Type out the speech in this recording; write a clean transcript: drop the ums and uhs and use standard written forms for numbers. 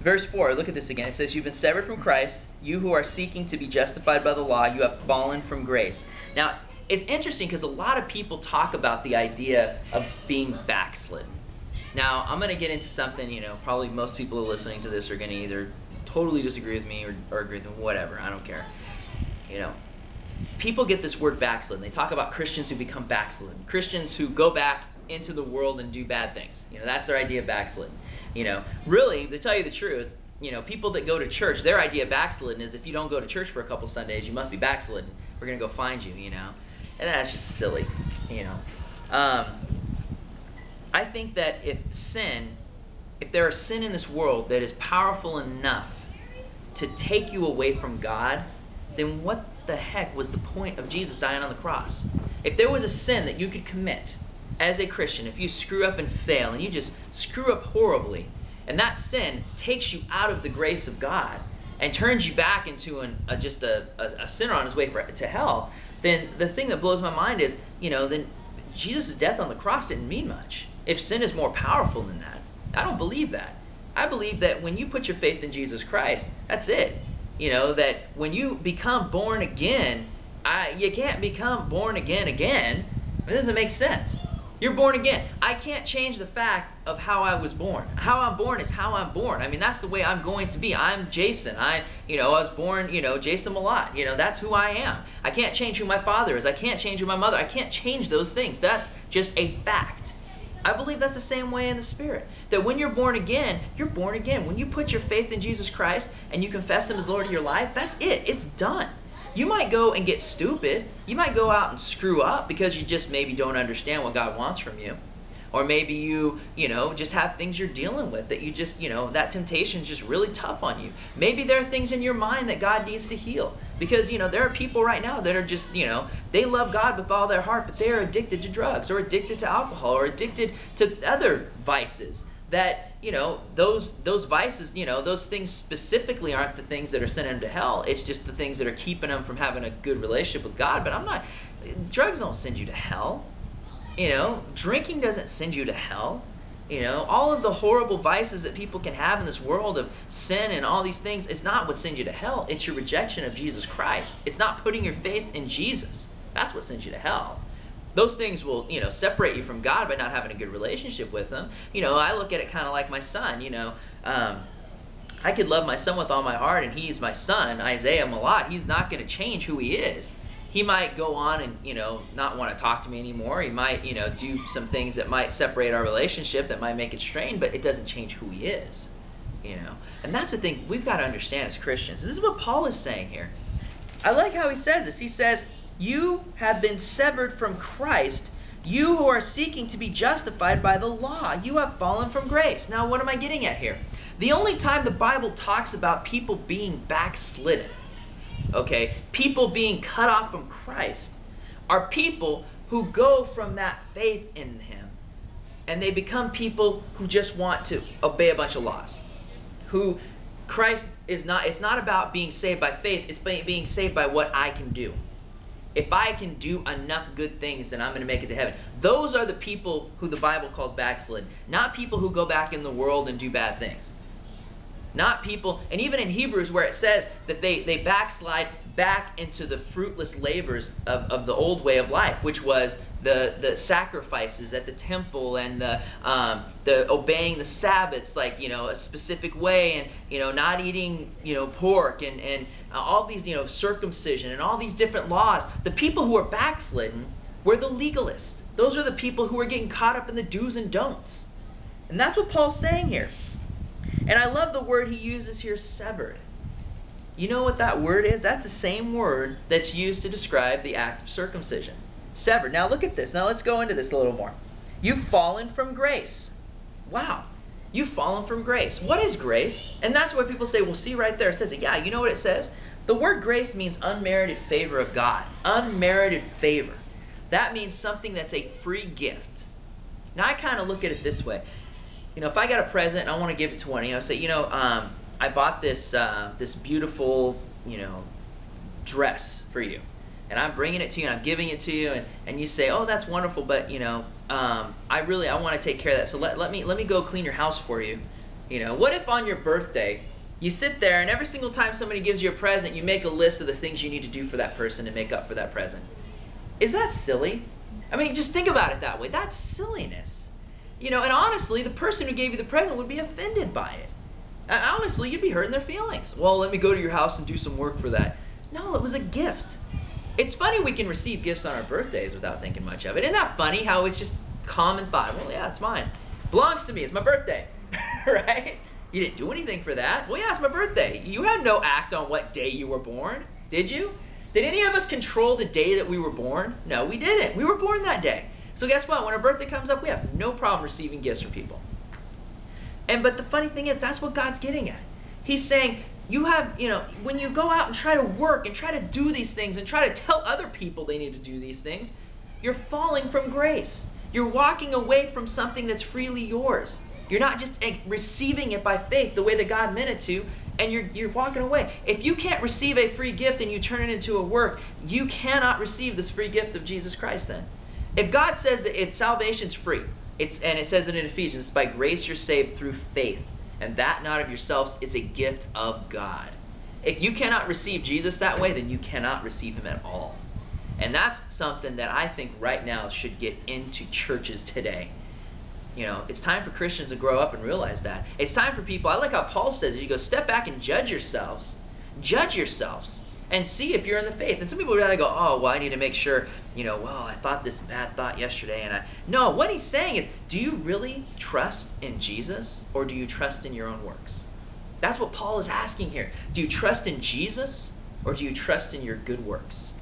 Verse 4, look at this again. It says, you've been severed from Christ, you who are seeking to be justified by the law, you have fallen from grace. Now, it's interesting because a lot of people talk about the idea of being backslidden. Now, I'm going to get into something, probably most people who are listening to this are going to either totally disagree with me or agree with me, whatever, I don't care. People get this word backslidden. They talk about Christians who become backslidden. Christians who go back into the world and do bad things. That's their idea of backslidden. Really, to tell you the truth, people that go to church, their idea of backslidden is if you don't go to church for a couple Sundays, you must be backslidden. We're going to go find you, And that's just silly, I think that if there is sin in this world that is powerful enough to take you away from God, then what the heck was the point of Jesus dying on the cross? If there was a sin that you could commit as a Christian, if you screw up and fail, and you just screw up horribly, and that sin takes you out of the grace of God and turns you back into just a sinner on his way to hell, then the thing that blows my mind is, then Jesus' death on the cross didn't mean much. If sin is more powerful than that, I don't believe that. I believe that when you put your faith in Jesus Christ, that's it. That when you become born again, you can't become born again. It doesn't make sense. You're born again. I can't change the fact of how I was born. How I'm born is how I'm born. I mean, that's the way I'm going to be. I'm Jason. I was born, Jason Malott. That's who I am. I can't change who my father is. I can't change who my mother. I can't change those things. That's just a fact. I believe that's the same way in the Spirit. That when you're born again, you're born again. When you put your faith in Jesus Christ and you confess Him as Lord of your life, that's it. It's done. You might go and get stupid. You might go out and screw up because you just maybe don't understand what God wants from you. Or maybe you just have things you're dealing with that you just, that temptation is just really tough on you. Maybe there are things in your mind that God needs to heal. Because, there are people right now that are just, they love God with all their heart, but they are addicted to drugs or addicted to alcohol or addicted to other vices. That, those vices, those things specifically aren't the things that are sending them to hell. It's just the things that are keeping them from having a good relationship with God. But drugs don't send you to hell. Drinking doesn't send you to hell. All of the horrible vices that people can have in this world of sin and all these things, it's not what sends you to hell. It's your rejection of Jesus Christ. It's not putting your faith in Jesus. That's what sends you to hell. Those things will, separate you from God by not having a good relationship with Him. I look at it kind of like my son. I could love my son with all my heart, and he's my son, Isaiah Malott. He's not going to change who he is. He might go on and, not want to talk to me anymore. He might, do some things that might separate our relationship, that might make it strained, but it doesn't change who he is, And that's the thing we've got to understand as Christians. This is what Paul is saying here. I like how he says this. He says, you have been severed from Christ, you who are seeking to be justified by the law. You have fallen from grace. Now, what am I getting at here? The only time the Bible talks about people being backslidden, people being cut off from Christ, are people who go from that faith in Him and they become people who just want to obey a bunch of laws. Who Christ is not, it's not about being saved by faith, it's being saved by what I can do. If I can do enough good things, then I'm going to make it to heaven. Those are the people who the Bible calls backslidden, not people who go back in the world and do bad things. Not people, and even in Hebrews where it says that they backslide back into the fruitless labors of the old way of life, which was the sacrifices at the temple and the obeying the Sabbaths, like, a specific way, and, not eating, pork and all these, circumcision and all these different laws. The people who are backslidden were the legalists. Those are the people who are getting caught up in the do's and don'ts. And that's what Paul's saying here. And I love the word he uses here, severed. You know what that word is? That's the same word that's used to describe the act of circumcision. Severed. Now look at this. Now let's go into this a little more. You've fallen from grace. Wow. You've fallen from grace. What is grace? And that's why people say, well, see right there. It says it. Yeah, you know what it says? The word grace means unmerited favor of God. Unmerited favor. That means something that's a free gift. Now I kind of look at it this way. If I got a present and I want to give it to one, I say, I bought this this beautiful, dress for you, and I'm bringing it to you and I'm giving it to you, and you say, oh, that's wonderful, but I want to take care of that, so let me go clean your house for you, What if on your birthday, you sit there and every single time somebody gives you a present, you make a list of the things you need to do for that person to make up for that present? Is that silly? I mean, just think about it that way. That's silliness. And honestly, the person who gave you the present would be offended by it. Honestly, you'd be hurting their feelings. Well, let me go to your house and do some work for that. No, it was a gift. It's funny we can receive gifts on our birthdays without thinking much of it. Isn't that funny how it's just common thought? Well, yeah, it's mine. Belongs to me. It's my birthday. Right? You didn't do anything for that. Well, yeah, it's my birthday. You had no act on what day you were born, did you? Did any of us control the day that we were born? No, we didn't. We were born that day. So guess what? When our birthday comes up, we have no problem receiving gifts from people. But the funny thing is, that's what God's getting at. He's saying, when you go out and try to work and try to do these things and try to tell other people they need to do these things, you're falling from grace. You're walking away from something that's freely yours. You're not just receiving it by faith the way that God meant it to, and you're walking away. If you can't receive a free gift and you turn it into a work, you cannot receive this free gift of Jesus Christ then. If God says that salvation's free, and it says it in Ephesians, by grace you're saved through faith, and that not of yourselves, it's a gift of God. If you cannot receive Jesus that way, then you cannot receive him at all. And that's something that I think right now should get into churches today. It's time for Christians to grow up and realize that. It's time for people, I like how Paul says, you go step back and judge yourselves. Judge yourselves and see if you're in the faith. And some people really go, oh, well, I need to make sure, I thought this bad thought yesterday. No, what he's saying is, do you really trust in Jesus or do you trust in your own works? That's what Paul is asking here. Do you trust in Jesus or do you trust in your good works?